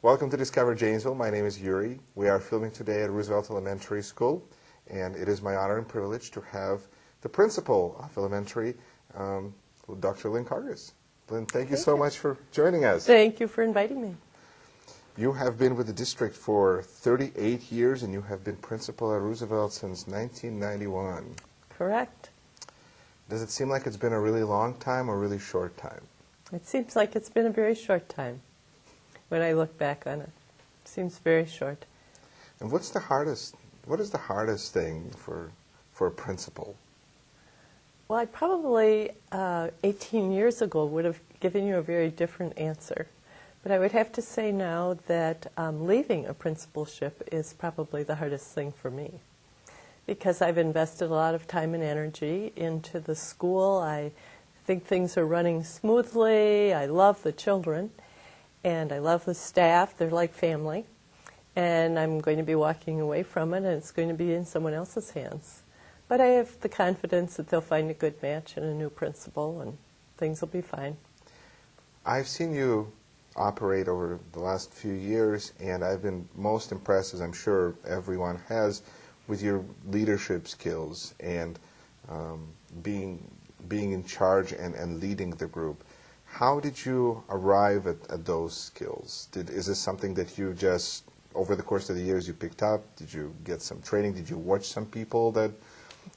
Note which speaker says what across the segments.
Speaker 1: Welcome to Discover Janesville. My name is Yuri. We are filming today at Roosevelt Elementary School, and it is my honor and privilege to have the principal of elementary, Dr. Lynn Karges. Lynn, thank you so much for joining us.
Speaker 2: Thank you for inviting me.
Speaker 1: You have been with the district for 38 years, and you have been principal at Roosevelt since 1991.
Speaker 2: Correct.
Speaker 1: Does it seem like it's been a really long time or a really short time?
Speaker 2: It seems like it's been a very short time when I look back on it. It seems very short.
Speaker 1: And what is the hardest thing for a principal?
Speaker 2: Well, I probably 18 years ago would have given you a very different answer. But I would have to say now that leaving a principalship is probably the hardest thing for me, because I've invested a lot of time and energy into the school. I think things are running smoothly. I love the children, and I love the staff. They're like family. And I'm going to be walking away from it, and it's going to be in someone else's hands. But I have the confidence that they'll find a good match and a new principal, and things will be fine.
Speaker 1: I've seen you operate over the last few years, and I've been most impressed, as I'm sure everyone has, with your leadership skills and being in charge and leading the group. How did you arrive at those skills? Is this something that you just, over the course of the years, you picked up? Did you get some training? Did you watch some people that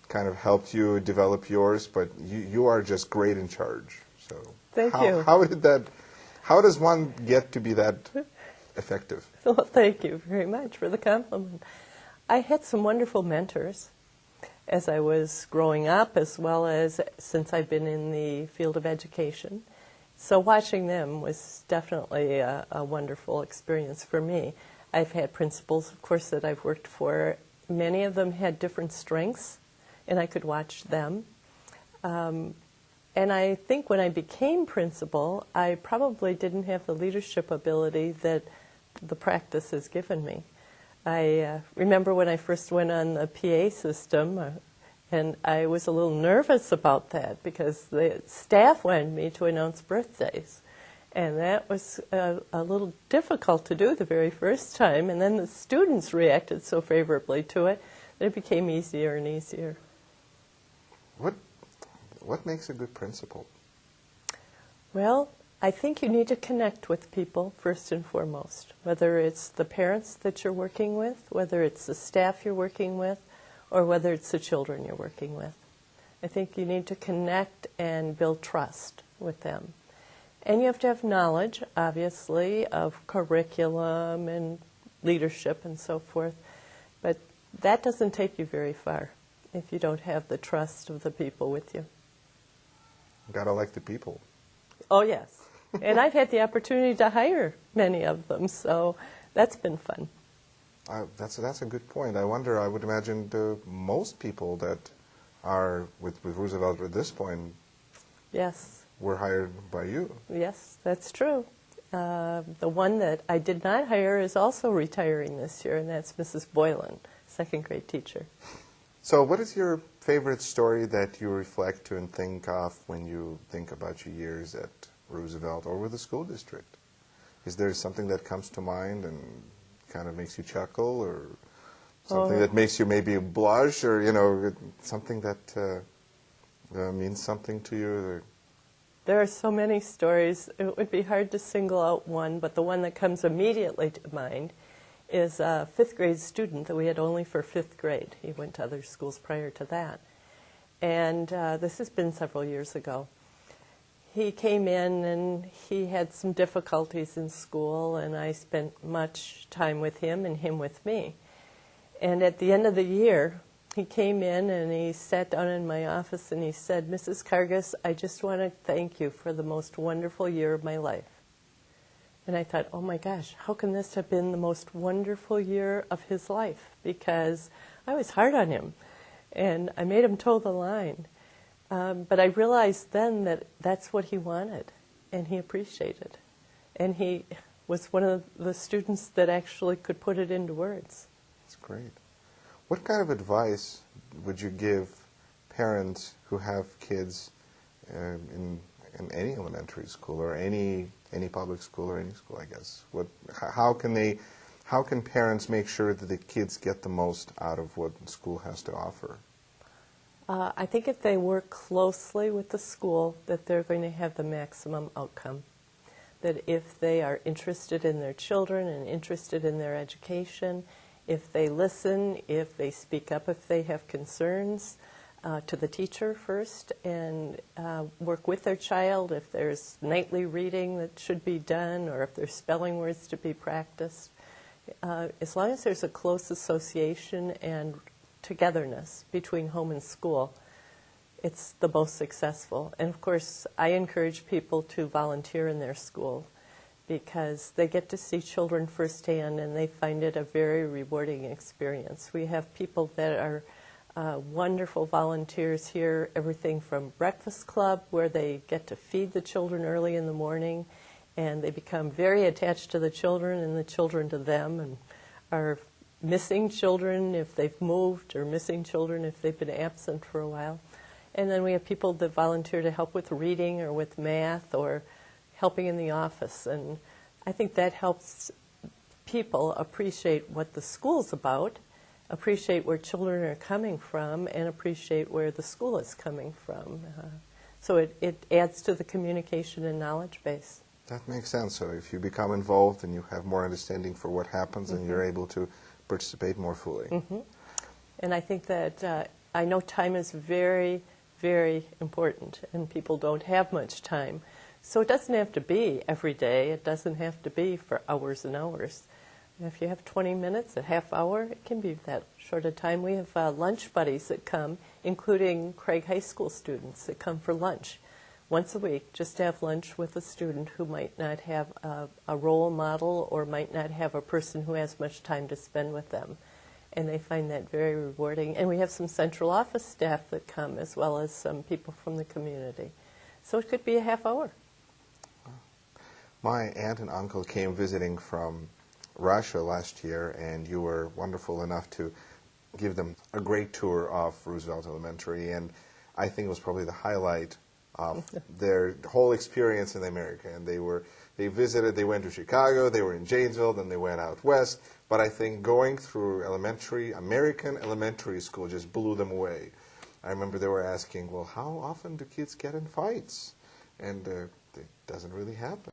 Speaker 1: kind of helped you develop yours? But you are just great in charge. So
Speaker 2: Thank you.
Speaker 1: How does one get to be that effective?
Speaker 2: Well, thank you very much for the compliment. I had some wonderful mentors as I was growing up, as well as since I've been in the field of education. So watching them was definitely a wonderful experience for me. I've had principals, of course, that I've worked for. Many of them had different strengths, and I could watch them. And I think when I became principal, I probably didn't have the leadership ability that the practice has given me. I remember when I first went on the PA system, and I was a little nervous about that because the staff wanted me to announce birthdays. And that was a little difficult to do the very first time. And then the students reacted so favorably to it that it became easier and easier.
Speaker 1: What makes a good principal?
Speaker 2: Well, I think you need to connect with people first and foremost, whether it's the parents that you're working with, whether it's the staff you're working with, or whether it's the children you're working with. I think you need to connect and build trust with them. And you have to have knowledge, obviously, of curriculum and leadership and so forth. But that doesn't take you very far if you don't have the trust of the people with you.
Speaker 1: Gotta like the people.
Speaker 2: Oh, yes. And I've had the opportunity to hire many of them, so that's been fun.
Speaker 1: That's a good point. I would imagine most people that are with Roosevelt at this point
Speaker 2: Yes.
Speaker 1: were hired by you.
Speaker 2: Yes, that's true. The one that I did not hire is also retiring this year, and that's Mrs. Boylan, second grade teacher.
Speaker 1: So what is your favorite story that you reflect to and think of when you think about your years at Roosevelt or with the school district? Is there something that comes to mind and kind of makes you chuckle, or something that makes you maybe blush, or something that means something to you?
Speaker 2: There are so many stories. It would be hard to single out one, but the one that comes immediately to mind is a fifth grade student that we had only for fifth grade. He went to other schools prior to that. And this has been several years ago. He came in and he had some difficulties in school, and I spent much time with him and him with me. And at the end of the year, he came in and he sat down in my office and he said, "Mrs. Karges, I just want to thank you for the most wonderful year of my life." And I thought, oh my gosh, how can this have been the most wonderful year of his life? Because I was hard on him, and I made him toe the line. But I realized then that that's what he wanted, and he appreciated. And he was one of the students that actually could put it into words.
Speaker 1: That's great. What kind of advice would you give parents who have kids in any elementary Elementary School, or any public school or any school, I guess? How can parents make sure that the kids get the most out of what school has to offer?
Speaker 2: I think if they work closely with the school, that they're going to have the maximum outcome. That if they are interested in their children and interested in their education, if they listen, if they speak up if they have concerns to the teacher first, and work with their child, if there's nightly reading that should be done, or if there's spelling words to be practiced, as long as there's a close association and togetherness between home and school, it's the most successful. And of course, I encourage people to volunteer in their school because they get to see children firsthand and they find it a very rewarding experience. We have people that are wonderful volunteers here, everything from breakfast club, where they get to feed the children early in the morning, and they become very attached to the children and the children to them, and are missing children if they've moved, or missing children if they've been absent for a while. And then we have people that volunteer to help with reading or with math or helping in the office. And I think that helps people appreciate what the school's about, appreciate where children are coming from, and appreciate where the school is coming from. So it adds to the communication and knowledge base.
Speaker 1: That makes sense. So if you become involved and you have more understanding for what happens, and you're able to participate more fully.
Speaker 2: And I think that I know time is very, very important, and people don't have much time. So it doesn't have to be every day. It doesn't have to be for hours and hours. If you have 20 minutes, a half hour, it can be that short a time. We have lunch buddies that come, including Craig High School students that come for lunch once a week, just to have lunch with a student who might not have a role model or might not have a person who has much time to spend with them. And they find that very rewarding. And we have some central office staff that come, as well as some people from the community. So it could be a half hour.
Speaker 1: My aunt and uncle came visiting from Russia last year, and you were wonderful enough to give them a great tour of Roosevelt Elementary, and I think it was probably the highlight of their whole experience in America. And they visited, they went to Chicago, they were in Janesville, then they went out west, but I think going through American elementary school just blew them away. I remember they were asking, well, how often do kids get in fights? And it doesn't really happen.